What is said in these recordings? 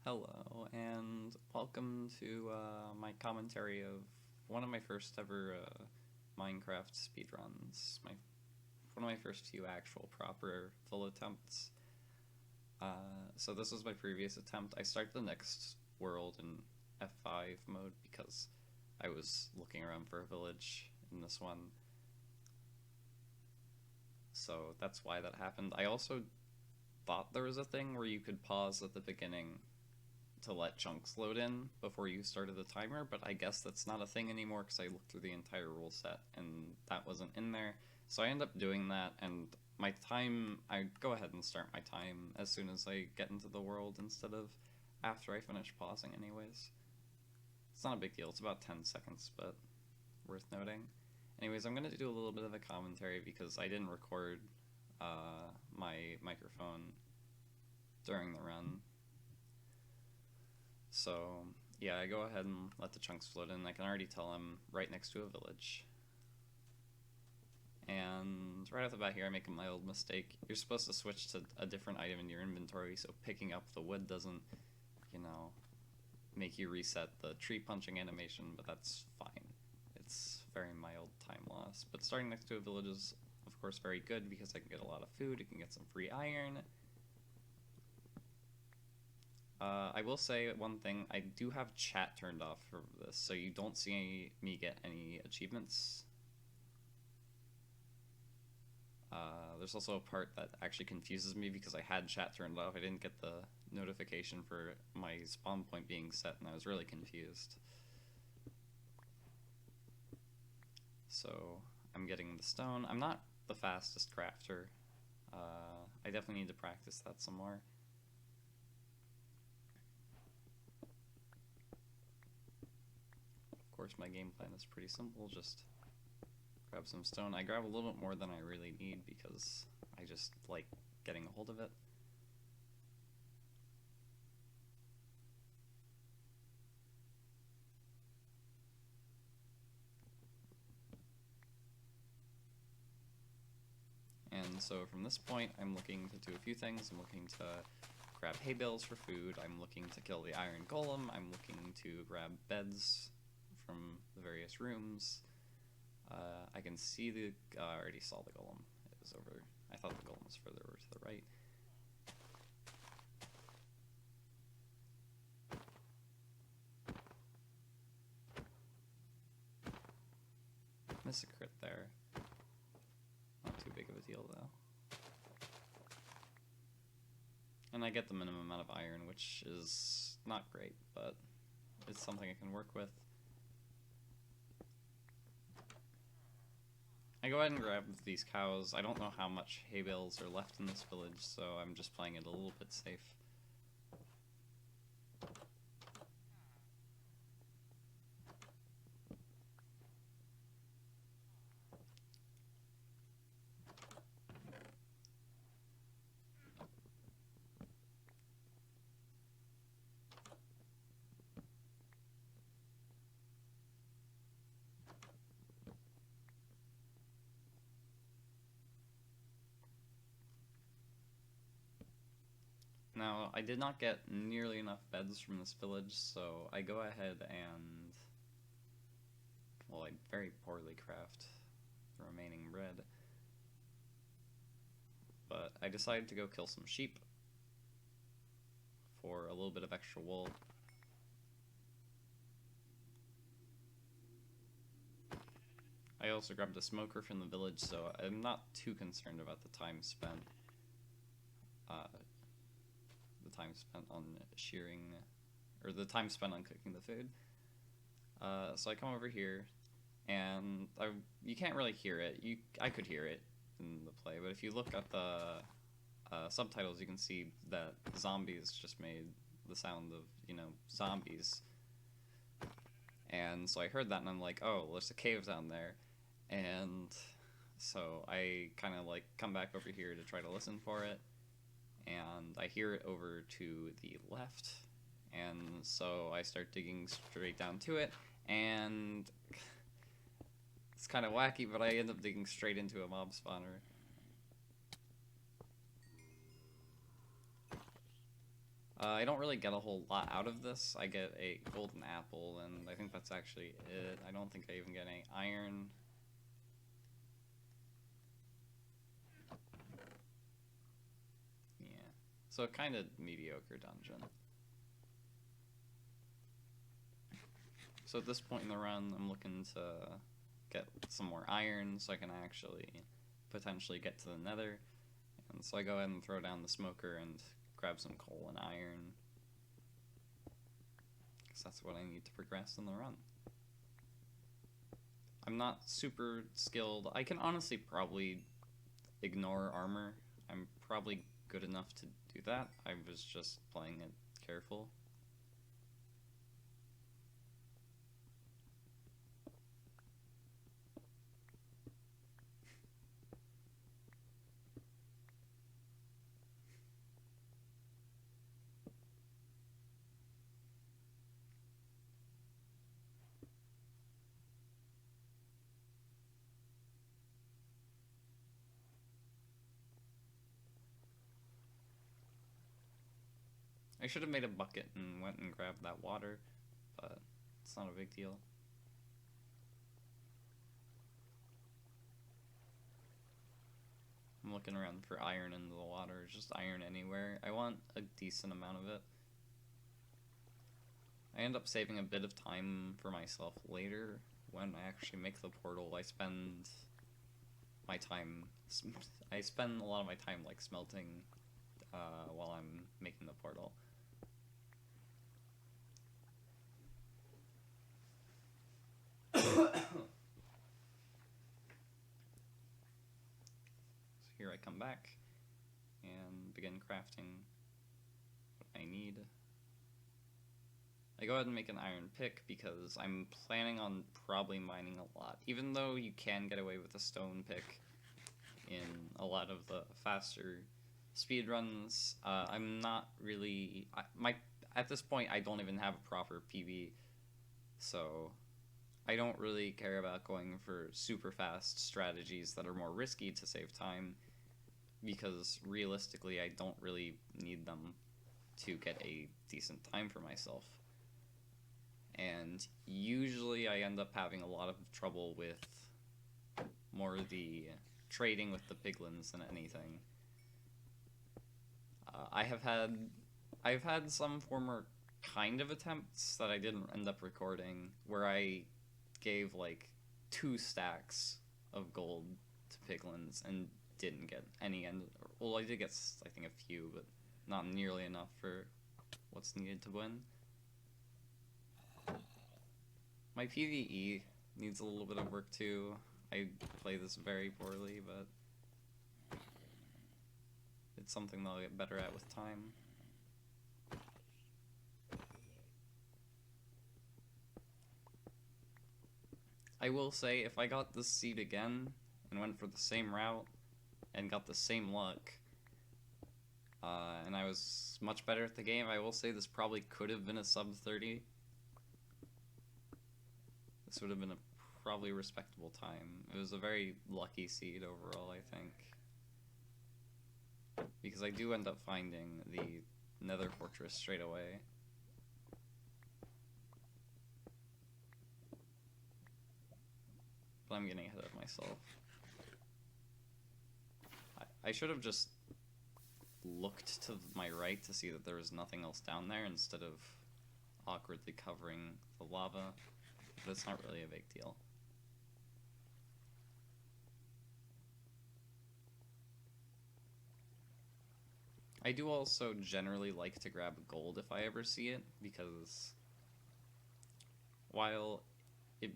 Hello, and welcome to my commentary of one of my first ever Minecraft speedruns. One of my first few actual proper full attempts. So this was my previous attempt. I started the next world in F5 mode because I was looking around for a village in this one. So that's why that happened. I also thought there was a thing where you could pause at the beginning to let chunks load in before you started the timer, but I guess that's not a thing anymore because I looked through the entire rule set and that wasn't in there. So I end up doing that, and my time, I go ahead and start my time as soon as I get into the world instead of after I finish pausing anyways. It's not a big deal, it's about 10 seconds, but worth noting. Anyways, I'm going to do a little bit of a commentary because I didn't record my microphone during the run. So, yeah, I go ahead and let the chunks float in. I can already tell I'm right next to a village. And right off the bat here, I make a mild mistake. You're supposed to switch to a different item in your inventory, so picking up the wood doesn't, make you reset the tree punching animation, but that's fine. It's very mild time loss. But starting next to a village is, of course, very good because I can get a lot of food, I can get some free iron. I will say one thing, I do have chat turned off for this, so you don't see me get any achievements. There's also a part that actually confuses me because I had chat turned off. I didn't get the notification for my spawn point being set, and I was really confused. So I'm getting the stone. I'm not the fastest crafter. I definitely need to practice that some more. Of course, my game plan is pretty simple, just grab some stone. I grab a little bit more than I really need because I just like getting a hold of it. And so from this point, I'm looking to do a few things. I'm looking to grab hay bales for food. I'm looking to kill the iron golem. I'm looking to grab beds from the various rooms. I can see the... I already saw the golem. It was over... I thought the golem was further over to the right. Miss a crit there. Not too big of a deal, though. And I get the minimum amount of iron, which is not great, but it's something I can work with. I go ahead and grab these cows. I don't know how much hay bales are left in this village, so I'm just playing it a little bit safe. Now, I did not get nearly enough beds from this village, so I go ahead and... well, I very poorly craft the remaining bread. But I decided to go kill some sheep for a little bit of extra wool. I also grabbed a smoker from the village, so I'm not too concerned about the time spent. On shearing, or the time spent on cooking the food. So I come over here, and you can't really hear it. I could hear it in the play, but if you look at the subtitles, you can see that zombies just made the sound of, zombies. And so I heard that, and I'm like, oh, there's a cave down there. And so I kind of like come back over here to try to listen for it. And I hear it over to the left, and so I start digging straight down to it, and it's kind of wacky, but I end up digging straight into a mob spawner. I don't really get a whole lot out of this. I get a golden apple, and I think that's actually it. I don't think I even get any iron. Yeah. So kind of mediocre dungeon. So at this point in the run, I'm looking to get some more iron so I can actually potentially get to the nether. And so I go ahead and throw down the smoker and grab some coal and iron, because that's what I need to progress in the run. I'm not super skilled. I can honestly probably ignore armor. I'm probably good enough to do that. I was just playing it careful. I should have made a bucket and went and grabbed that water, but it's not a big deal. I'm looking around for iron in the water, just iron anywhere. I want a decent amount of it. I end up saving a bit of time for myself later when I actually make the portal. I spend a lot of my time like smelting while I'm making the portal. So here I come back and begin crafting what I need. I go ahead and make an iron pick because I'm planning on probably mining a lot. Even though you can get away with a stone pick in a lot of the faster speedruns, I'm not really... at this point, I don't even have a proper PB, so I don't really care about going for super fast strategies that are more risky to save time, because realistically, I don't really need them to get a decent time for myself. And usually I end up having a lot of trouble with more the trading with the piglins than anything. I've had some former kind of attempts that I didn't end up recording, where I gave like 2 stacks of gold to piglins and didn't get any well, I did get, I think, a few, but not nearly enough for what's needed to win. My PvE needs a little bit of work too. I play this very poorly, but it's something that I'll get better at with time. I will say, if I got this seed again and went for the same route and got the same luck, and I was much better at the game, I will say this probably could have been a sub 30. This would have been a probably respectable time. It was a very lucky seed overall, I think, because I do end up finding the Nether Fortress straight away. But I'm getting ahead of myself. I should have just looked to my right to see that there was nothing else down there instead of awkwardly covering the lava, but it's not really a big deal. I do also generally like to grab gold if I ever see it, because while it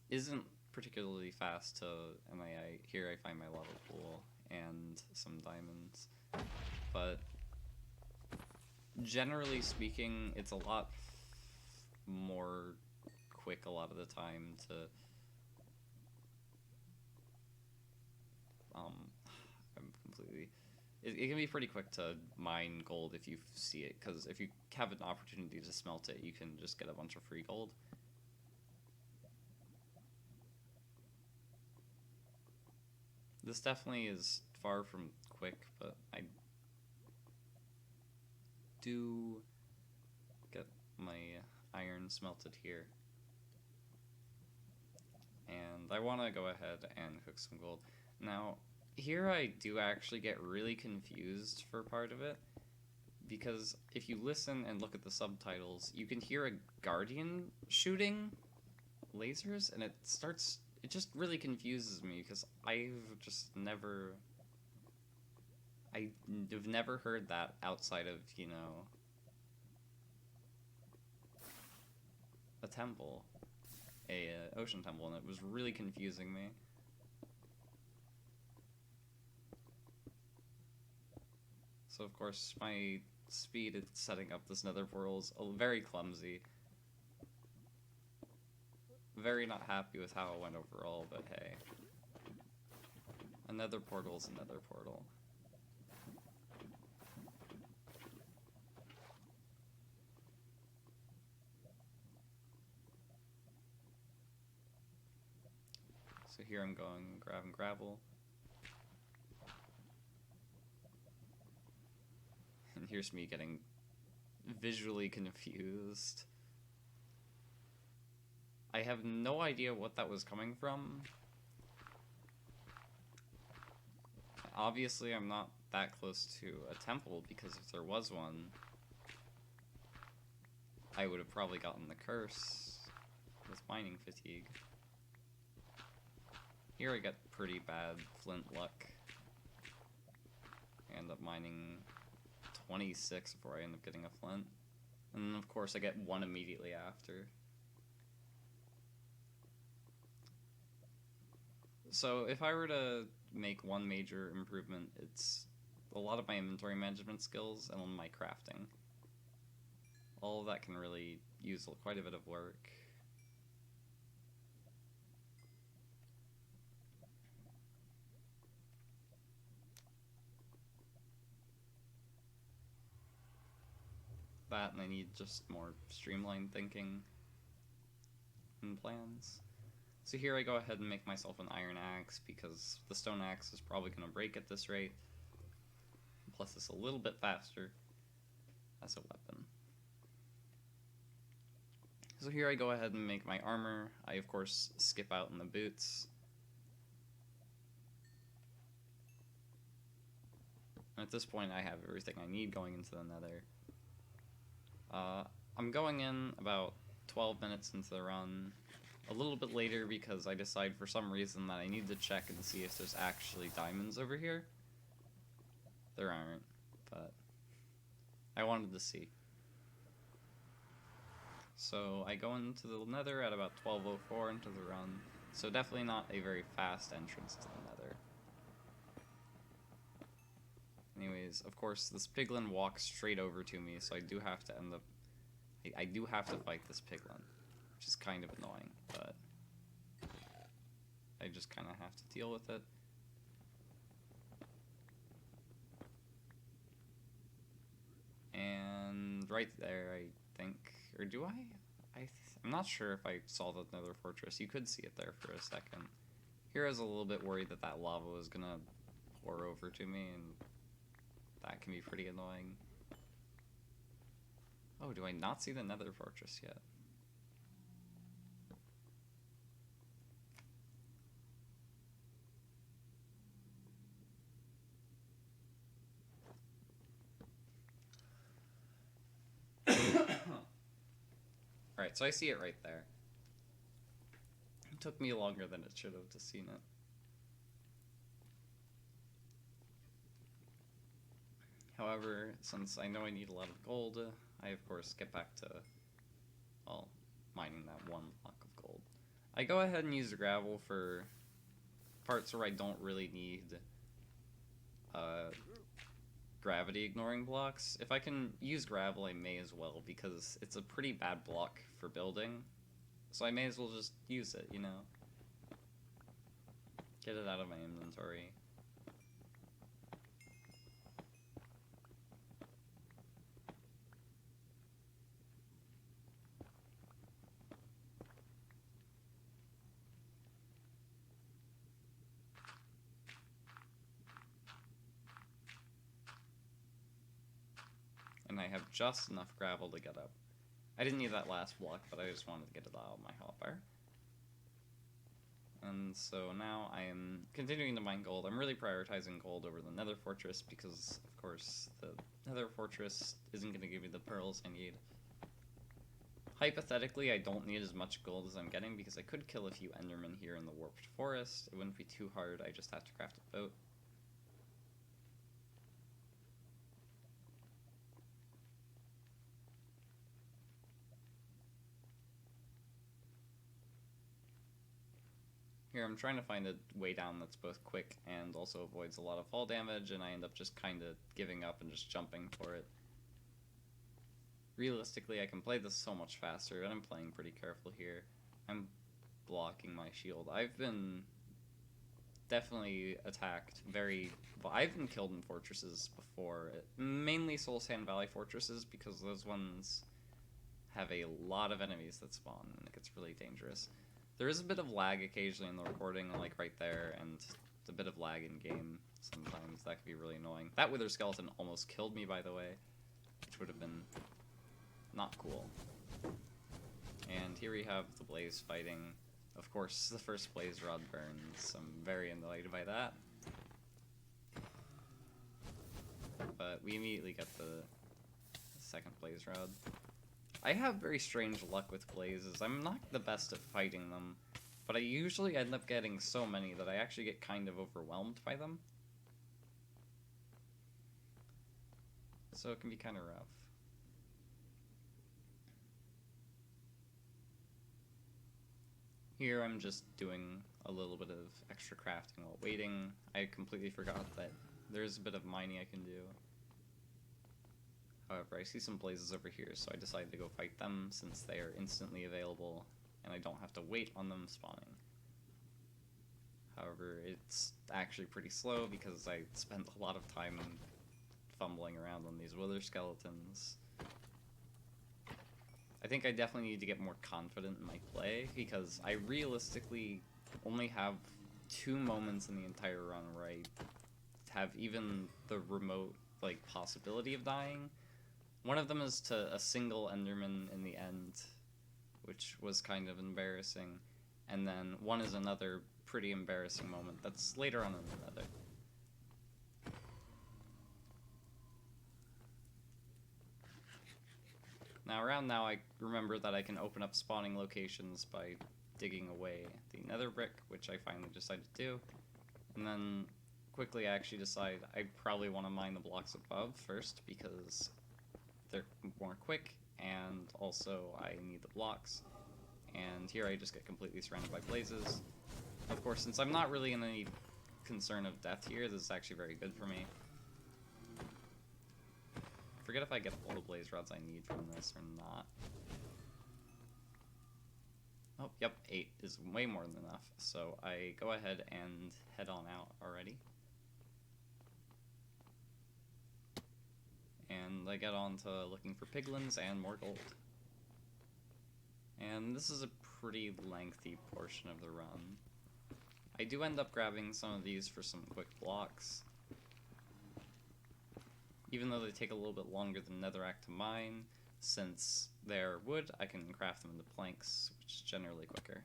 isn't particularly fast to, and here I find my lava pool and some diamonds, but generally speaking, it's a lot more quick a lot of the time to I'm completely... It can be pretty quick to mine gold if you see it, because if you have an opportunity to smelt it, you can just get a bunch of free gold. This definitely is far from quick, but I do get my iron smelted here. And I want to go ahead and cook some gold. Now, here I do actually get really confused for part of it, because if you listen and look at the subtitles, you can hear a guardian shooting lasers, and it just really confuses me, because I've never heard that outside of, you know, a temple, a ocean temple, and it was really confusing me. So of course my speed at setting up this nether portal is very clumsy. Very not happy with how it went overall, but hey. Another portal is another portal. So here I'm going grabbing gravel. And here's me getting visually confused. I have no idea what that was coming from. Obviously, I'm not that close to a temple, because if there was one, I would have probably gotten the curse with mining fatigue. Here I get pretty bad flint luck. I end up mining 26 before I end up getting a flint. And then of course I get one immediately after. So if I were to make one major improvement, it's a lot of my inventory management skills and my crafting. All of that can really use quite a bit of work. That, and I need just more streamlined thinking and plans. So here I go ahead and make myself an iron axe, because the stone axe is probably going to break at this rate. Plus it's a little bit faster as a weapon. So here I go ahead and make my armor. I of course skip out in the boots. And at this point I have everything I need going into the nether. I'm going in about 12 minutes into the run, a little bit later because I decide for some reason that I need to check and see if there's actually diamonds over here. There aren't, but I wanted to see. So I go into the nether at about 12:04 into the run, so definitely not a very fast entrance to the nether. Anyways, of course, this piglin walks straight over to me, so I do have to I do have to fight this piglin, which is kind of annoying, but I just kind of have to deal with it. And right there, I think, or do I'm not sure if I saw the nether fortress. You could see it there for a second. Here I was a little bit worried that that lava was gonna pour over to me, and that can be pretty annoying. Oh, do I not see the nether fortress yet? Alright, so I see it right there. It took me longer than it should have to see it. However, since I know I need a lot of gold, I of course get back to, well, mining that one block of gold. I go ahead and use the gravel for parts where I don't really need gravity ignoring blocks. If I can use gravel, I may as well, because it's a pretty bad block for building. So I may as well just use it, you know? Get it out of my inventory. and I have just enough gravel to get up. I didn't need that last block, but I just wanted to get it out of my hotbar. And so now I am continuing to mine gold. I'm really prioritizing gold over the Nether Fortress because, of course, the Nether Fortress isn't going to give me the pearls I need. Hypothetically, I don't need as much gold as I'm getting because I could kill a few Endermen here in the Warped Forest. It wouldn't be too hard, I just have to craft a boat. Here I'm trying to find a way down that's both quick and also avoids a lot of fall damage, and I end up just kind of giving up and just jumping for it. Realistically, I can play this so much faster, and I'm playing pretty careful here. I'm blocking my shield. I've been definitely attacked I've been killed in fortresses before, mainly Soul Sand Valley fortresses, because those ones have a lot of enemies that spawn, and it gets really dangerous. There is a bit of lag occasionally in the recording, like right there, and a bit of lag in game sometimes. That could be really annoying. That Wither Skeleton almost killed me, by the way, which would have been not cool. And here we have the Blaze fighting. Of course, the first Blaze Rod burns. I'm very annoyed by that. But we immediately get the second Blaze Rod. I have very strange luck with blazes. I'm not the best at fighting them, but I usually end up getting so many that I actually get kind of overwhelmed by them. So it can be kind of rough. Here I'm just doing a little bit of extra crafting while waiting. I completely forgot that there's a bit of mining I can do. However, I see some blazes over here, so I decided to go fight them since they are instantly available and I don't have to wait on them spawning. However, it's actually pretty slow because I spent a lot of time fumbling around on these wither skeletons. I think I definitely need to get more confident in my play because I realistically only have 2 moments in the entire run where I have even the remote possibility of dying. One of them is to a single Enderman in the end, which was kind of embarrassing, and then one is another pretty embarrassing moment that's later on in the Nether. Now around now I remember that I can open up spawning locations by digging away the nether brick, which I finally decided to do, and then quickly I actually decide I probably want to mine the blocks above first because they're more quick, and also I need the blocks. And here I just get completely surrounded by blazes. Of course, since I'm not really in any concern of death here, this is actually very good for me. I forget if I get all the blaze rods I need from this or not. Oh, yep, 8 is way more than enough. So I go ahead and head on out already. And I get on to looking for piglins and more gold. And this is a pretty lengthy portion of the run. I do end up grabbing some of these for some quick blocks. Even though they take a little bit longer than netherrack to mine, since they're wood, I can craft them into planks, which is generally quicker.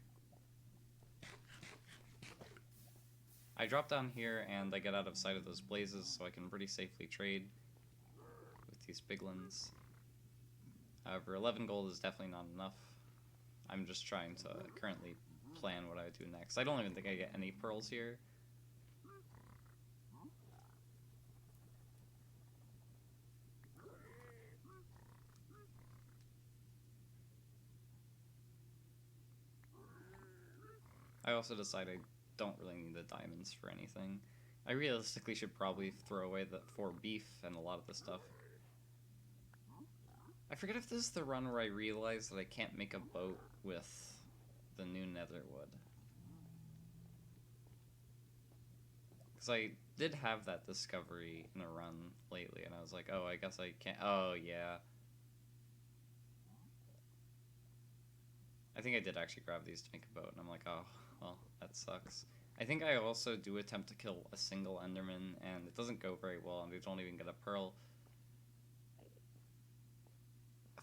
I drop down here and I get out of sight of those blazes so I can pretty safely trade with these piglins. However, 11 gold is definitely not enough. I'm just trying to currently plan what I would do next. I don't even think I get any pearls here. I also decide I don't really need the diamonds for anything. I realistically should probably throw away the 4 beef and a lot of the stuff. I forget if this is the run where I realized that I can't make a boat with the new nether wood. Because I did have that discovery in a run lately, and I was like, oh, I guess I can't. Oh, yeah. I think I did actually grab these to make a boat, and I'm like, oh, well, that sucks. I think I also do attempt to kill a single Enderman, and it doesn't go very well, and they don't even get a pearl.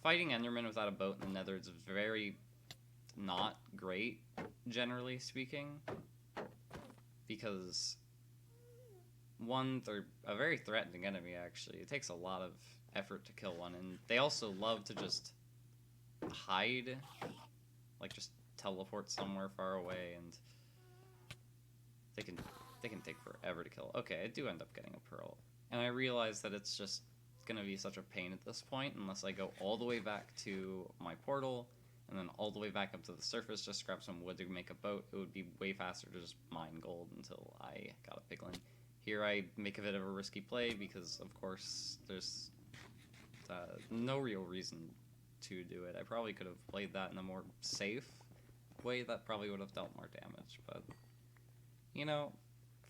fighting Enderman without a boat in the Nether is very not great, generally speaking, because one, they're a very threatening enemy, actually. It takes a lot of effort to kill one, and they also love to just hide, like just teleport somewhere far away, and they can take forever to kill. Okay, I do end up getting a pearl, and I realize that it's just gonna be such a pain at this point unless I go all the way back to my portal and then all the way back up to the surface, just grab some wood to make a boat. It would be way faster to just mine gold until I got a piglin. Here I make a bit of a risky play because, of course, there's no real reason to do it. I probably could have played that in a more safe way that probably would have dealt more damage, but, you know,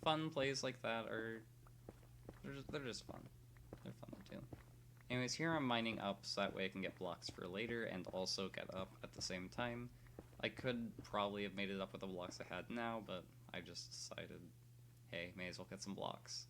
fun plays like that are, they're just fun. They're fun to do. Anyways, here I'm mining up so that way I can get blocks for later and also get up at the same time. I could probably have made it up with the blocks I had now, but I just decided, hey, may as well get some blocks.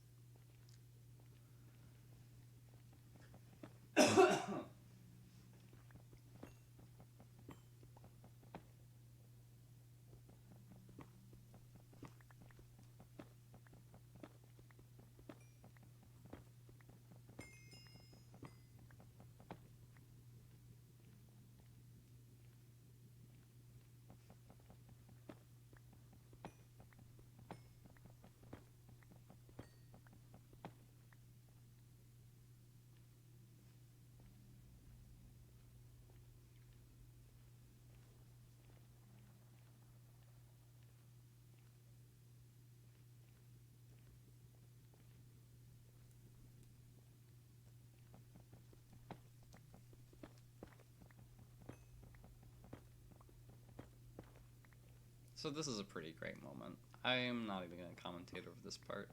So this is a pretty great moment. I am not even going to commentate over this part.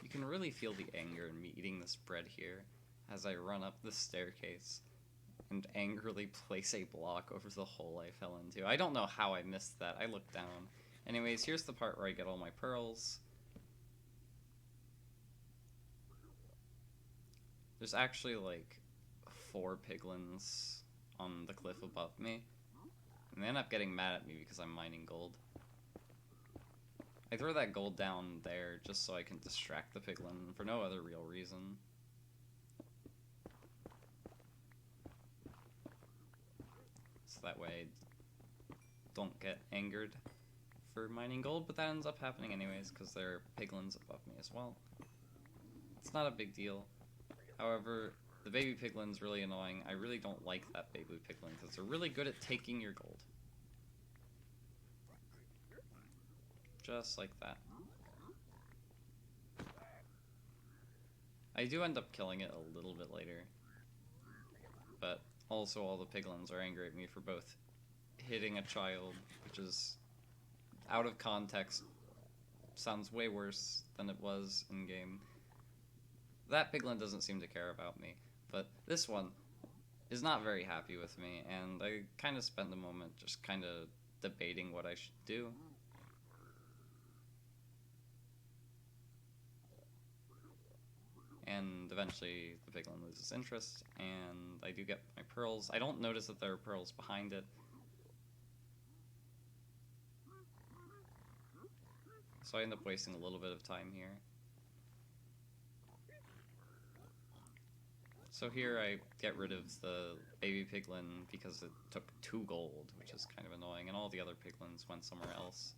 You can really feel the anger in me eating this bread here as I run up the staircase and angrily place a block over the hole I fell into. I don't know how I missed that. I looked down. Anyways, here's the part where I get all my pearls. There's actually like 4 piglins on the cliff above me, and they end up getting mad at me because I'm mining gold. I throw that gold down there just so I can distract the piglin for no other real reason. So that way I don't get angered for mining gold, but that ends up happening anyways because there are piglins above me as well. It's not a big deal. However, the baby piglin's really annoying. I really don't like that baby piglin because they're really good at taking your gold. Just like that. I do end up killing it a little bit later, but also all the piglins are angry at me for both hitting a child, which is out of context, sounds way worse than it was in game. That piglin doesn't seem to care about me, but this one is not very happy with me, and I kind of spent a moment just kind of debating what I should do. And eventually the piglin loses interest, and I do get my pearls. I don't notice that there are pearls behind it. So I end up wasting a little bit of time here. So here I get rid of the baby piglin because it took 2 gold, which is kind of annoying, and all the other piglins went somewhere else.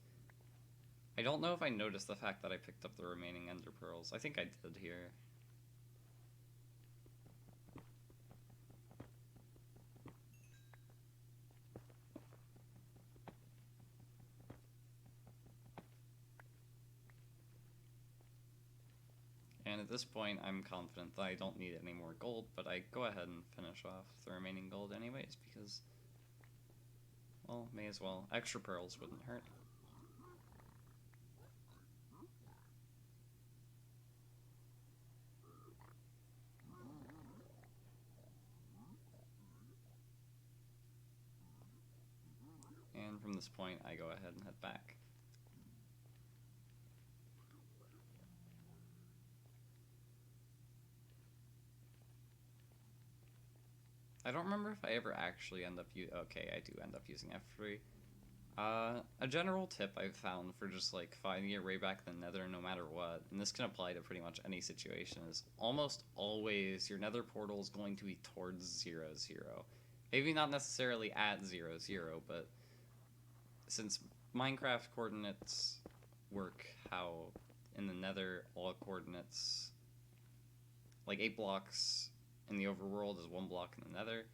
I don't know if I noticed the fact that I picked up the remaining ender pearls. I think I did here. And at this point, I'm confident that I don't need any more gold, but I go ahead and finish off the remaining gold anyways, because, well, may as well. Extra pearls wouldn't hurt. this point, I go ahead and head back. I don't remember if I ever actually end up okay, I do end up using F3. A general tip I've found for just like finding your way back to the nether no matter what, and this can apply to pretty much any situation, is almost always your nether portal is going to be towards 0, 0. Maybe not necessarily at 0, 0, but since Minecraft coordinates work how in the nether all coordinates, like 8 blocks in the overworld is 1 block in the nether,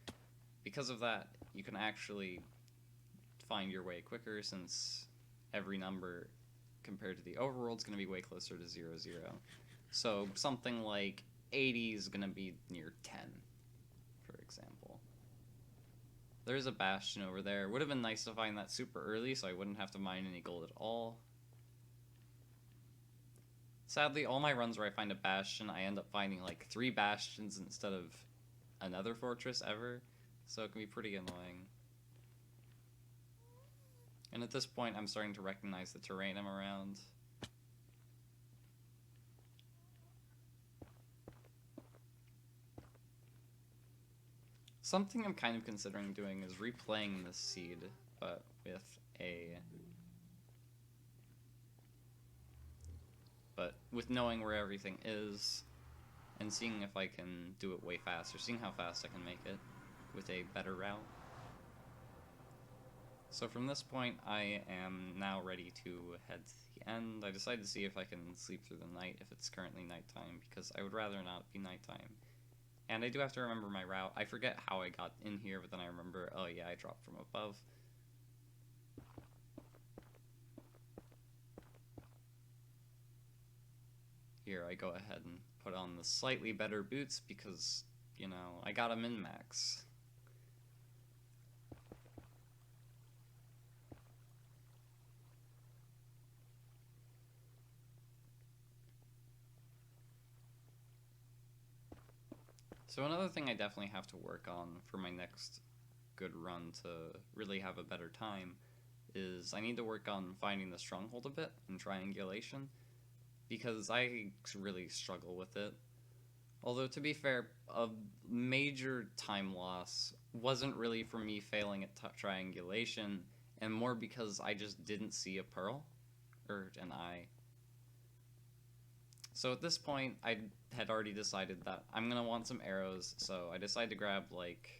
because of that, you can actually find your way quicker since every number compared to the overworld is going to be way closer to 0, 0. So something like 80 is going to be near 10, for example. There's a bastion over there. Would have been nice to find that super early so I wouldn't have to mine any gold at all. Sadly, all my runs where I find a bastion, I end up finding like 3 bastions instead of another fortress ever, so it can be pretty annoying. And at this point, I'm starting to recognize the terrain I'm around. Something I'm kind of considering doing is replaying this seed, but with knowing where everything is, and seeing if I can do it way faster, seeing how fast I can make it with a better route. So from this point, I am now ready to head to the end. I decided to see if I can sleep through the night if it's currently nighttime, because I would rather not be nighttime. And I do have to remember my route. I forget how I got in here, but then I remember, oh yeah, I dropped from above. Here I go ahead and put on the slightly better boots because, you know, I got a min-max. So another thing I definitely have to work on for my next good run to really have a better time is I need to work on finding the stronghold a bit in triangulation, because I really struggle with it. Although, to be fair, a major time loss wasn't really for me failing at triangulation, and more because I just didn't see a pearl, or an eye. So at this point, I had already decided that I'm going to want some arrows, so I decided to grab, like,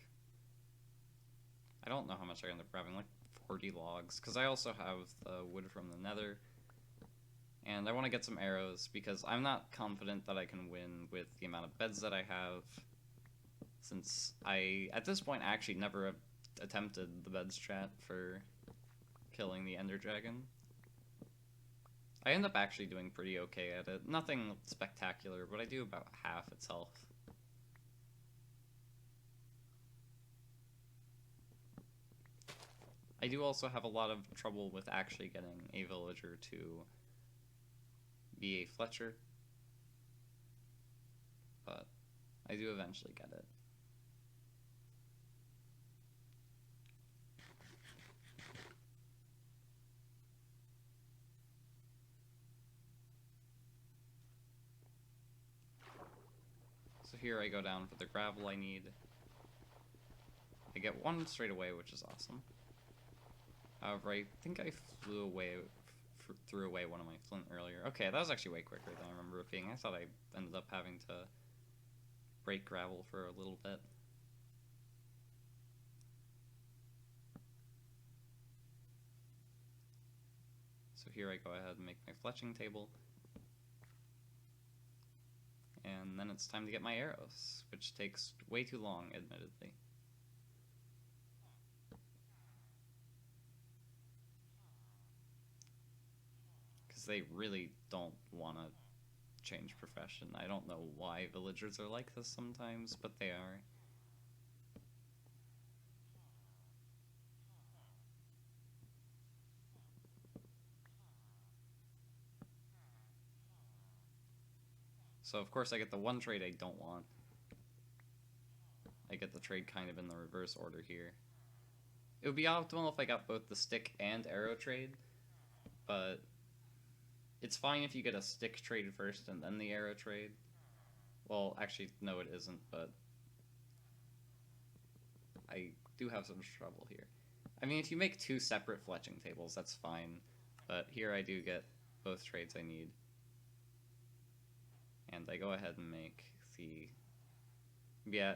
I don't know how much I ended up grabbing, like 40 logs, because I also have the wood from the nether. And I want to get some arrows because I'm not confident that I can win with the amount of beds that I have, since I, at this point, actually never attempted the beds strat for killing the Ender Dragon. I end up actually doing pretty okay at it. Nothing spectacular, but I do about half its health. I do also have a lot of trouble with actually getting a villager to be a Fletcher, but I do eventually get it. So here I go down for the gravel I need. I get 1 straight away, which is awesome. However, I think I threw away one of my flint earlier. Okay, that was actually way quicker than I remember it being. I thought I ended up having to break gravel for a little bit. So here I go ahead and make my fletching table. And then it's time to get my arrows, which takes way too long, admittedly. Because they really don't want to change profession. I don't know why villagers are like this sometimes, but they are. So of course I get the one trade I don't want. I get the trade kind of in the reverse order here. It would be optimal if I got both the stick and arrow trade, but it's fine if you get a stick trade first and then the arrow trade. Well, actually, no it isn't, but I do have some trouble here. I mean, if you make two separate fletching tables, that's fine, but here I do get both trades I need. And I go ahead and make the... Yeah,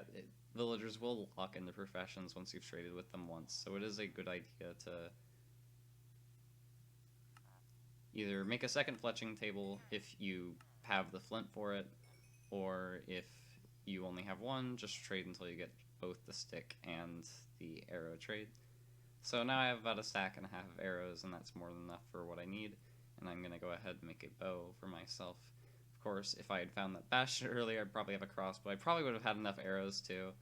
villagers will lock into professions once you've traded with them once, so it is a good idea to either make a second fletching table if you have the flint for it, or if you only have one, just trade until you get both the stick and the arrow trade. So now I have about a stack and a half of arrows, and that's more than enough for what I need, and I'm going to go ahead and make a bow for myself. Of course, if I had found that bastion earlier, I'd probably have a crossbow. I probably would have had enough arrows too.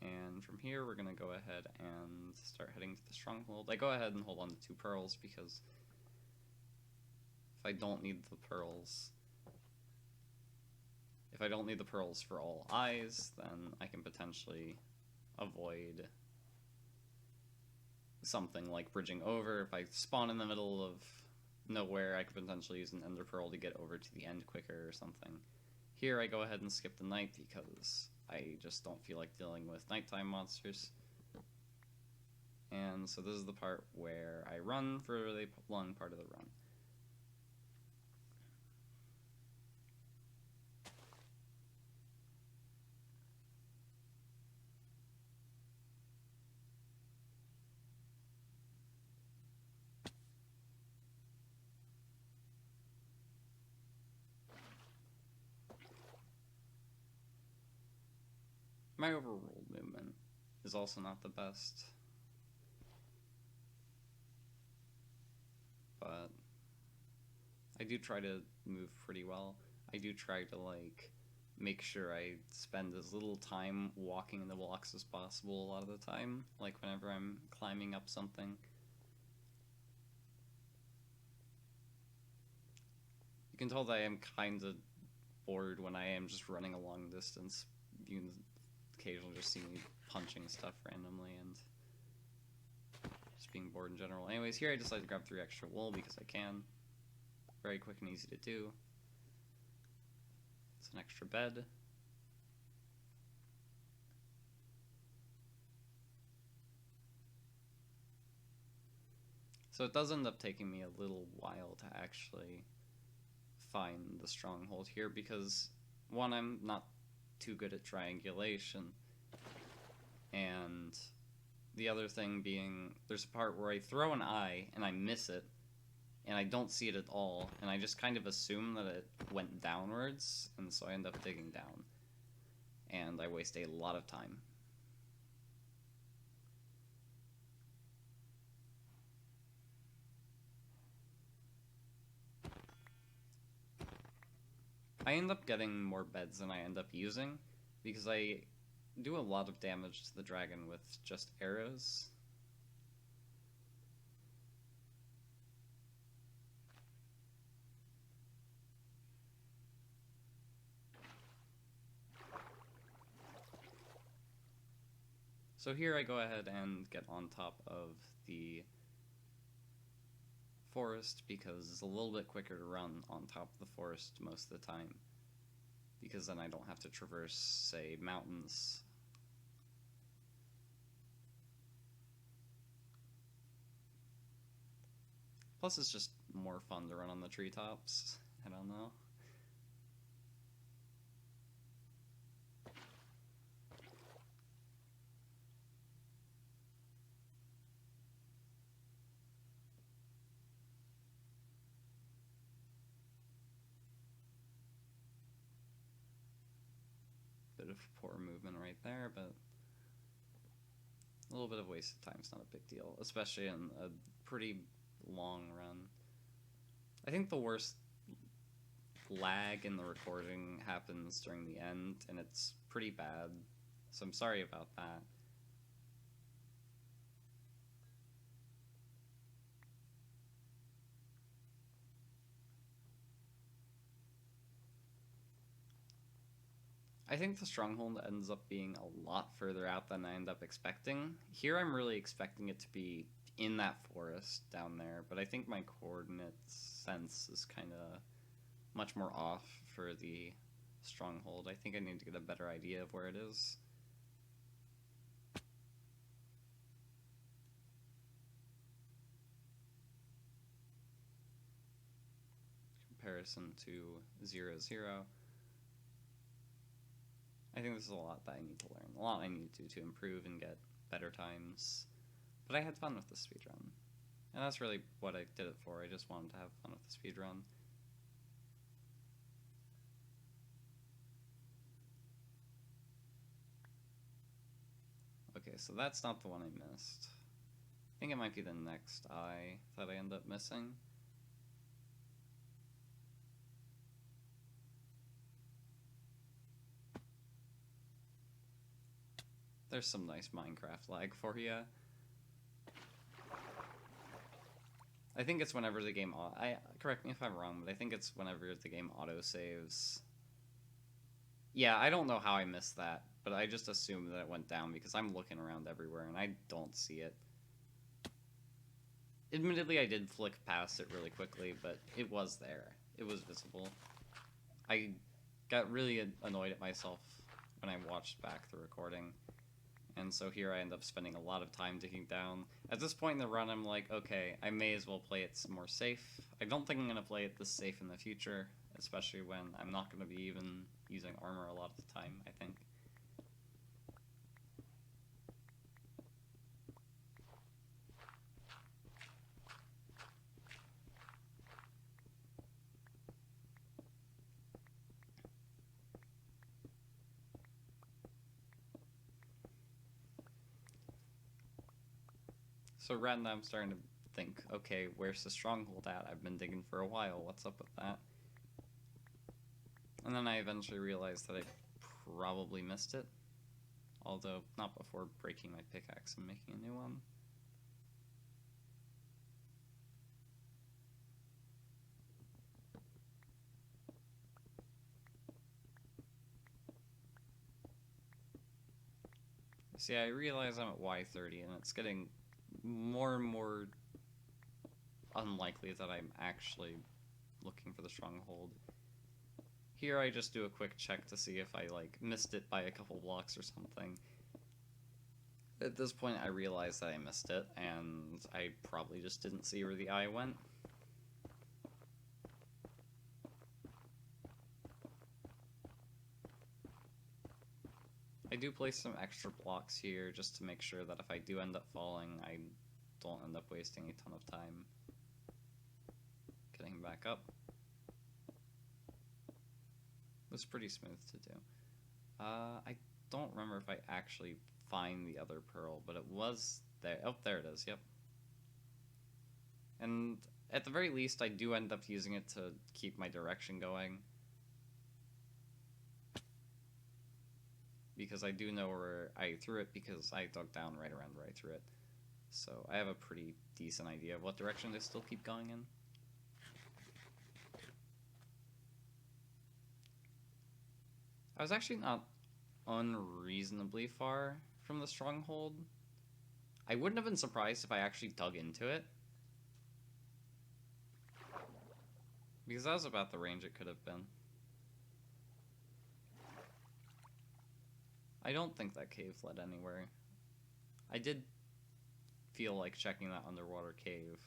And from here, we're going to go ahead and start heading to the stronghold. I go ahead and hold on to 2 pearls because if I don't need the pearls for all eyes, then I can potentially avoid something like bridging over. If I spawn in the middle of nowhere, I could potentially use an ender pearl to get over to the end quicker or something. Here I go ahead and skip the night because I just don't feel like dealing with nighttime monsters. And so this is the part where I run for a really long part of the run. My overall movement is also not the best, but I do try to move pretty well. I do try to, like, make sure I spend as little time walking in the blocks as possible a lot of the time, like whenever I'm climbing up something. You can tell that I am kind of bored when I am just running a long distance. You can occasionally just see me punching stuff randomly and just being bored in general. Anyways, here I decided to grab 3 extra wool because I can. Very quick and easy to do. It's an extra bed. So it does end up taking me a little while to actually find the stronghold here because, one, I'm not too good at triangulation, and the other thing being there's a part where I throw an eye and I miss it and I don't see it at all, and I just kind of assume that it went downwards, and so I end up digging down and I waste a lot of time. I end up getting more beds than I end up using because I do a lot of damage to the dragon with just arrows. So here I go ahead and get on top of the forest because it's a little bit quicker to run on top of the forest most of the time, because then I don't have to traverse, say, mountains. Plus it's just more fun to run on the treetops. I don't know. Bit of poor movement right there, but a little bit of wasted time is not a big deal, especially in a pretty long run. I think the worst lag in the recording happens during the end, and it's pretty bad, so I'm sorry about that. I think the stronghold ends up being a lot further out than I end up expecting. Here I'm really expecting it to be in that forest down there, but I think my coordinate sense is kind of much more off for the stronghold. I think I need to get a better idea of where it is. Comparison to 0-0. I think this is a lot that I need to learn, a lot I need to do to improve and get better times. But I had fun with the speedrun. And that's really what I did it for. I just wanted to have fun with the speedrun. Okay, so that's not the one I missed. I think it might be the next eye that I end up missing. There's some nice Minecraft lag for you. I think it's whenever the game... correct me if I'm wrong, but I think it's whenever the game auto-saves. Yeah, I don't know how I missed that, but I just assumed that it went down because I'm looking around everywhere and I don't see it. Admittedly, I did flick past it really quickly, but it was there. It was visible. I got really annoyed at myself when I watched back the recording. And so here I end up spending a lot of time digging down. At this point in the run, I'm like, okay, I may as well play it more safe. I don't think I'm going to play it this safe in the future, especially when I'm not going to be even using armor a lot of the time, I think. So right now I'm starting to think, okay, where's the stronghold at? I've been digging for a while, what's up with that? And then I eventually realized that I probably missed it. Although, not before breaking my pickaxe and making a new one. See, I realize I'm at Y30 and it's getting more and more unlikely that I'm actually looking for the stronghold. Here I just do a quick check to see if I missed it by a couple blocks or something. At this point I realize that I missed it and I probably just didn't see where the eye went. I do place some extra blocks here just to make sure that if I do end up falling, I don't end up wasting a ton of time getting back up. It was pretty smooth to do. I don't remember if I actually find the other pearl, but it was there. Oh, there it is, yep. And at the very least, I do end up using it to keep my direction going. Because I do know where I threw it because I dug down right around where I threw it. So I have a pretty decent idea of what direction to still keep going in. I was actually not unreasonably far from the stronghold. I wouldn't have been surprised if I actually dug into it. Because that was about the range it could have been. I don't think that cave led anywhere. I did feel like checking that underwater cave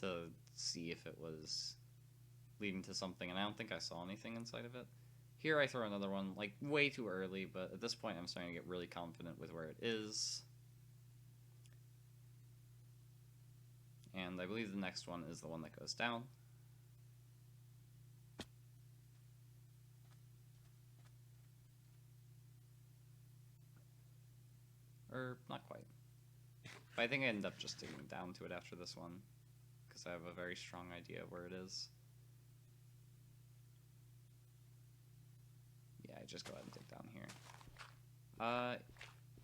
to see if it was leading to something, and I don't think I saw anything inside of it. Here I throw another one, like, way too early, but at this point I'm starting to get really confident with where it is. And I believe the next one is the one that goes down. Or, not quite. But I think I end up just digging down to it after this one, because I have a very strong idea of where it is. Yeah, I just go ahead and dig down here.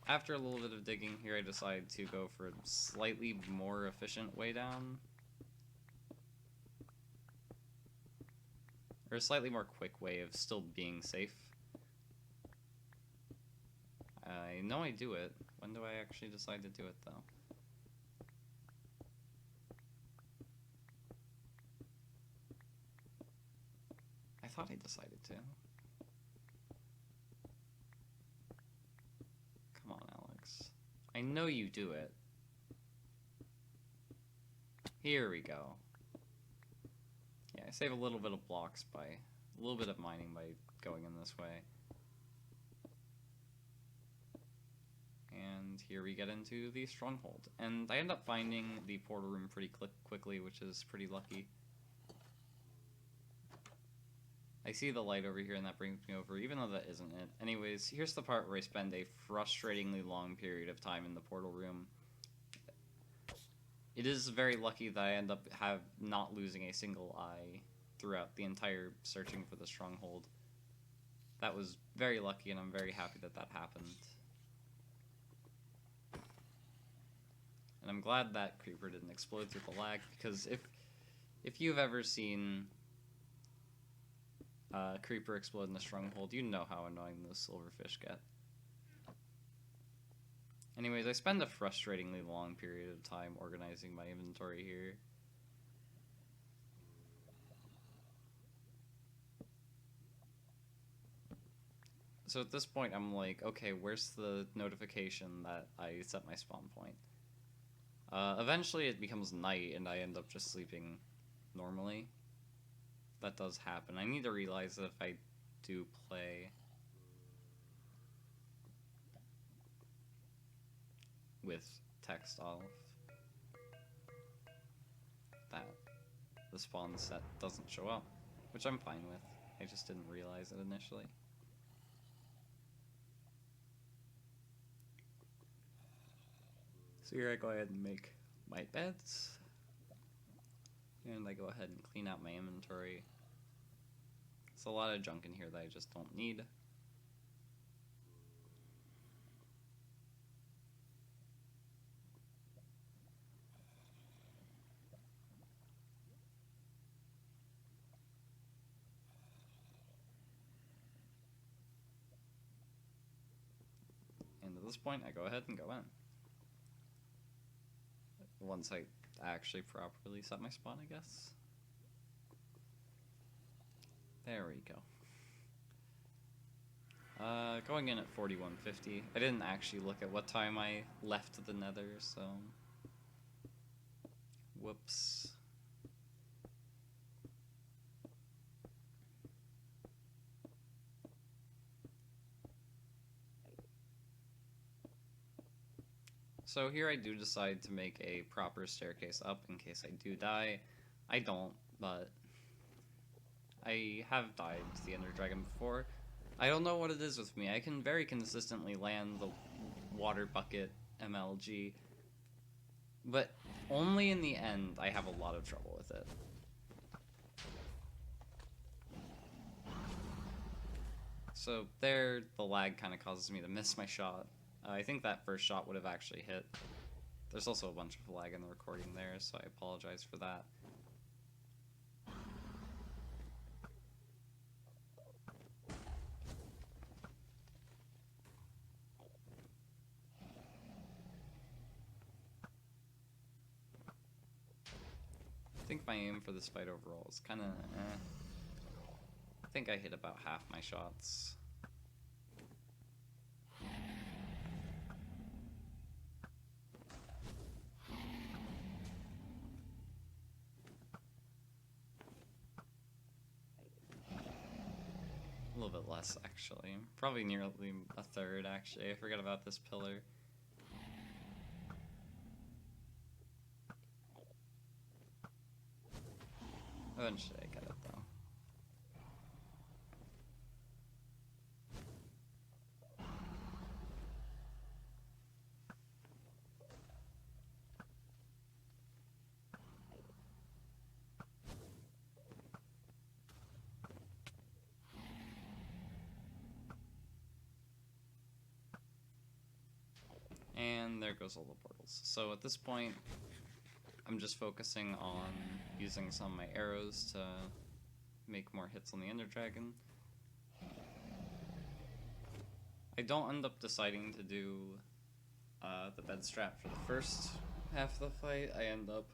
After a little bit of digging here, I decide to go for a slightly more efficient way down. Or a slightly more quick way of still being safe. I know I do it. When do I actually decide to do it, though? I thought I decided to. Come on, Alex. I know you do it. Here we go. Yeah, I save a little bit of blocks by... a little bit of mining by going in this way. And here we get into the stronghold. And I end up finding the portal room pretty quickly, which is pretty lucky. I see the light over here and that brings me over, even though that isn't it. Anyways, here's the part where I spend a frustratingly long period of time in the portal room. It is very lucky that I end up not losing a single eye throughout the entire searching for the stronghold. That was very lucky, and I'm very happy that that happened. And I'm glad that creeper didn't explode through the lag, because if you've ever seen creeper explode in the stronghold, you know how annoying those silverfish get. Anyways, I spend a frustratingly long period of time organizing my inventory here. So at this point, I'm like, okay, where's the notification that I set my spawn point? Eventually it becomes night and I end up just sleeping normally. That does happen. I need to realize that if I do play with text off, that the spawn set doesn't show up, which I'm fine with. I just didn't realize it initially. So here I go ahead and make my beds, and I go ahead and clean out my inventory. There's a lot of junk in here that I just don't need. And at this point, I go ahead and go in. Once I actually properly set my spawn, I guess. There we go. Going in at 4150. I didn't actually look at what time I left the nether, so... Whoops. So here I do decide to make a proper staircase up in case I do die. I don't, but I have died to the Ender Dragon before. I don't know what it is with me. I can very consistently land the water bucket MLG, but only in the end I have a lot of trouble with it. So there, the lag kind of causes me to miss my shot. I think that first shot would have actually hit. There's also a bunch of lag in the recording there, so I apologize for that. I think my aim for this fight overall is kind of I think I hit about half my shots. A little bit less, actually. Probably nearly a third, actually. I forgot about this pillar. Eventually I get it, though. And there goes all the portals. So at this point, I'm just focusing on using some of my arrows to make more hits on the Ender Dragon. I don't end up deciding to do the bed strap for the first half of the fight. I end up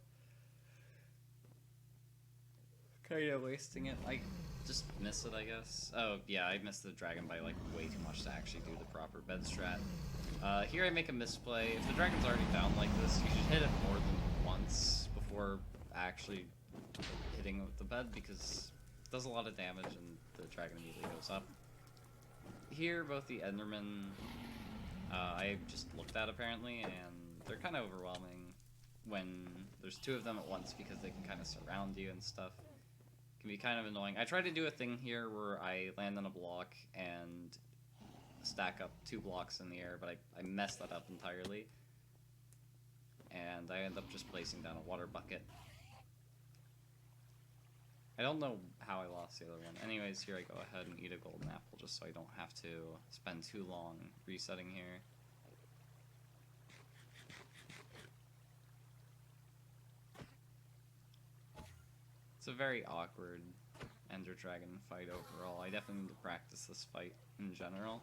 kind of wasting it. I just miss it, I guess. Oh, yeah, I missed the dragon by, like, way too much to actually do the proper bed strat. Here I make a misplay. If the dragon's already down like this, you should hit it more than once before actually hitting with the bed, because it does a lot of damage and the dragon immediately goes up. Here, both the Endermen I just looked at, apparently, and they're kind of overwhelming when there's two of them at once, because they can kind of surround you and stuff. It can be kind of annoying. I tried to do a thing here where I land on a block and stack up 2 blocks in the air, but I messed that up entirely. And I end up just placing down a water bucket. I don't know how I lost the other one. Anyways, here I go ahead and eat a golden apple just so I don't have to spend too long resetting here. It's a very awkward Ender Dragon fight overall. I definitely need to practice this fight in general.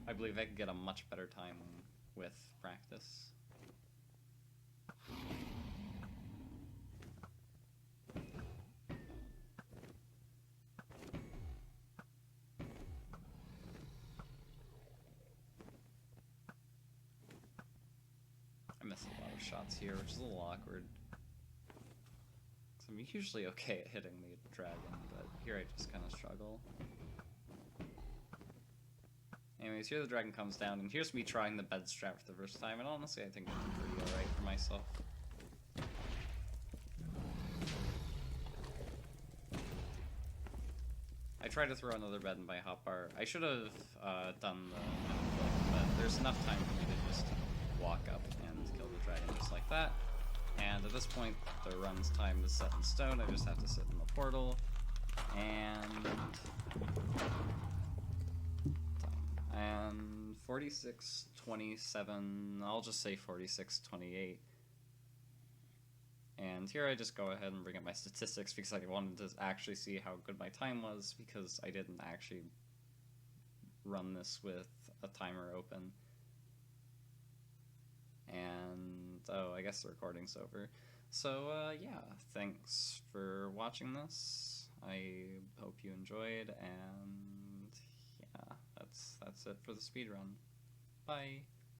I believe I could get a much better time with practice. I missed a lot of shots here, which is a little awkward. I'm usually okay at hitting the dragon, but here I just kind of struggle. Anyways, here the dragon comes down, and here's me trying the bed strap for the first time, and honestly I think I did pretty alright for myself. I tried to throw another bed in my hotbar. I should have done the flick, but there's enough time for me to just walk up and kill the dragon just like that. And at this point, the run's time is set in stone. I just have to sit in the portal, and 46:27, I'll just say 46:28. And here I just go ahead and bring up my statistics because I wanted to actually see how good my time was, because I didn't actually run this with a timer open. And, oh, I guess the recording's over. So, yeah, thanks for watching this. I hope you enjoyed, and yeah, that's it for the speedrun. Bye!